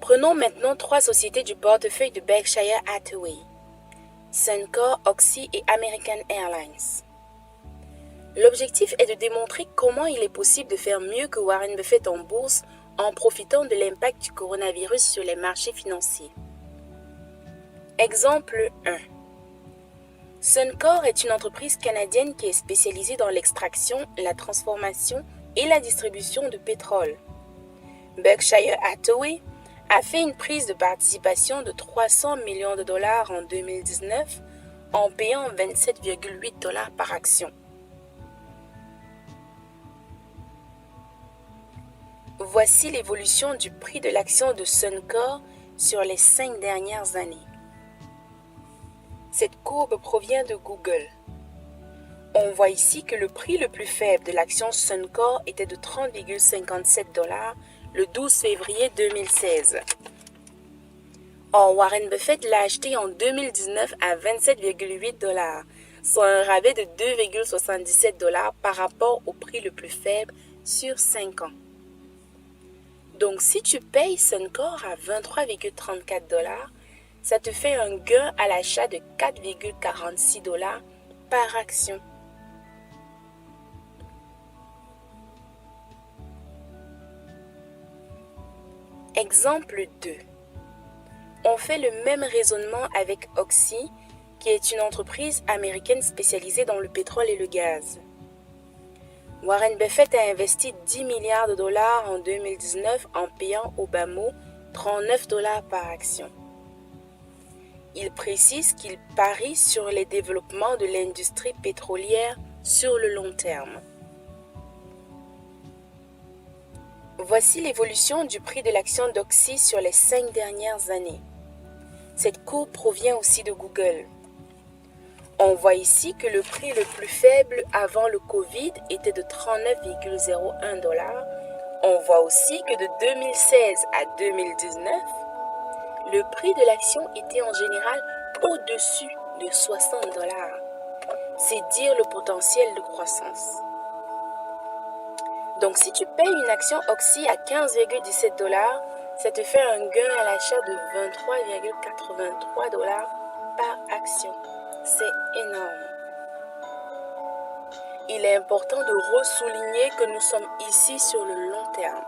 Prenons maintenant 3 sociétés du portefeuille de Berkshire Hathaway: Suncor, Oxy et American Airlines. L'objectif est de démontrer comment il est possible de faire mieux que Warren Buffett en bourse en profitant de l'impact du coronavirus sur les marchés financiers. Exemple 1. Suncor est une entreprise canadienne qui est spécialisée dans l'extraction, la transformation et la distribution de pétrole. Berkshire Hathaway a fait une prise de participation de 300 millions de dollars en 2019 en payant 27,8 $ par action. Voici l'évolution du prix de l'action de Suncor sur les 5 dernières années. Cette courbe provient de Google. On voit ici que le prix le plus faible de l'action Suncor était de 30,57 $ le 12 février 2016. Or, Warren Buffett l'a acheté en 2019 à 27,8 $, soit un rabais de 2,77 $ par rapport au prix le plus faible sur 5 ans. Donc, si tu payes Suncor à 23,34 $, ça te fait un gain à l'achat de 4,46 $ par action. Exemple 2. On fait le même raisonnement avec Oxy, qui est une entreprise américaine spécialisée dans le pétrole et le gaz. Warren Buffett a investi 10 milliards de dollars en 2019 en payant au bas mot 39 $ par action. Il précise qu'il parie sur les développements de l'industrie pétrolière sur le long terme. Voici l'évolution du prix de l'action d'Oxy sur les 5 dernières années. Cette courbe provient aussi de Google. On voit ici que le prix le plus faible avant le Covid était de 39,01 $. On voit aussi que de 2016 à 2019, le prix de l'action était en général au-dessus de 60 $. C'est dire le potentiel de croissance. Donc, si tu payes une action Oxy à 15,17 $, ça te fait un gain à l'achat de 23,83 $ par action. C'est énorme. Il est important de ressouligner que nous sommes ici sur le long terme.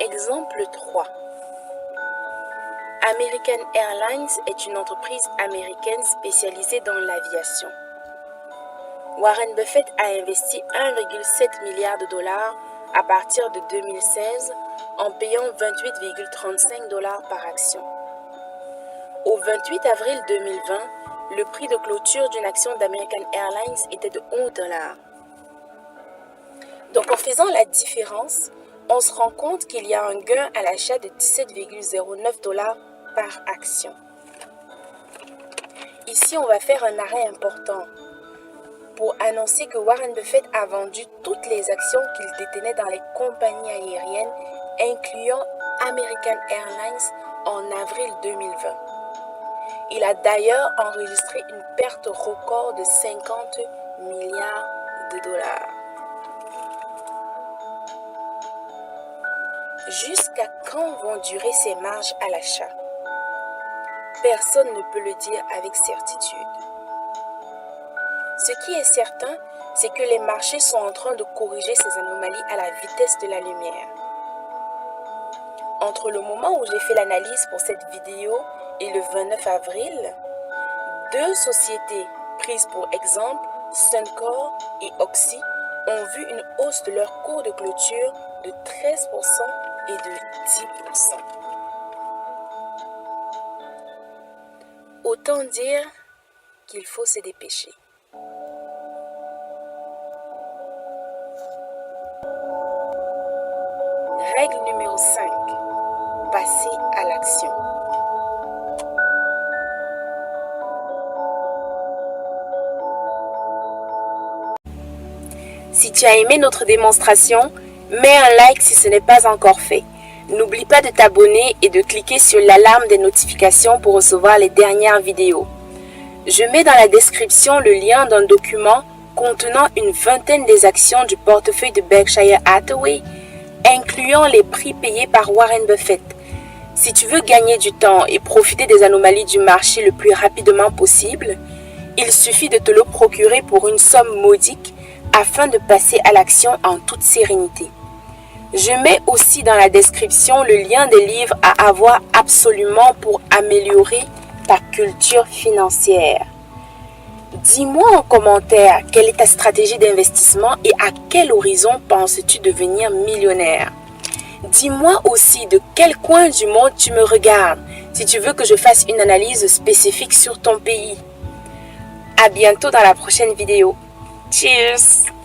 Exemple 3. American Airlines est une entreprise américaine spécialisée dans l'aviation. Warren Buffett a investi 1,7 milliard de dollars à partir de 2016 en payant 28,35 $ par action. Au 28 avril 2020, le prix de clôture d'une action d'American Airlines était de 11 $. Donc en faisant la différence, on se rend compte qu'il y a un gain à l'achat de 17,09 $ par action. Ici, on va faire un arrêt important pour annoncer que Warren Buffett a vendu toutes les actions qu'il détenait dans les compagnies aériennes, incluant American Airlines en avril 2020. Il a d'ailleurs enregistré une perte record de 50 milliards de dollars. Jusqu'à quand vont durer ces marges à l'achat? Personne ne peut le dire avec certitude. Ce qui est certain, c'est que les marchés sont en train de corriger ces anomalies à la vitesse de la lumière. Entre le moment où j'ai fait l'analyse pour cette vidéo et le 29 avril, 2 sociétés prises pour exemple, Suncor et Oxy, ont vu une hausse de leur cours de clôture de 13% et de 10%. Autant dire qu'il faut se dépêcher. Règle numéro 5. Passer à l'action. Si tu as aimé notre démonstration, mets un like si ce n'est pas encore fait. N'oublie pas de t'abonner et de cliquer sur l'alarme des notifications pour recevoir les dernières vidéos. Je mets dans la description le lien d'un document contenant une vingtaine des actions du portefeuille de Berkshire Hathaway, incluant les prix payés par Warren Buffett. Si tu veux gagner du temps et profiter des anomalies du marché le plus rapidement possible, il suffit de te le procurer pour une somme modique afin de passer à l'action en toute sérénité. Je mets aussi dans la description le lien des livres à avoir absolument pour améliorer ta culture financière. Dis-moi en commentaire quelle est ta stratégie d'investissement et à quel horizon penses-tu devenir millionnaire. Dis-moi aussi de quel coin du monde tu me regardes si tu veux que je fasse une analyse spécifique sur ton pays. À bientôt dans la prochaine vidéo. Cheers!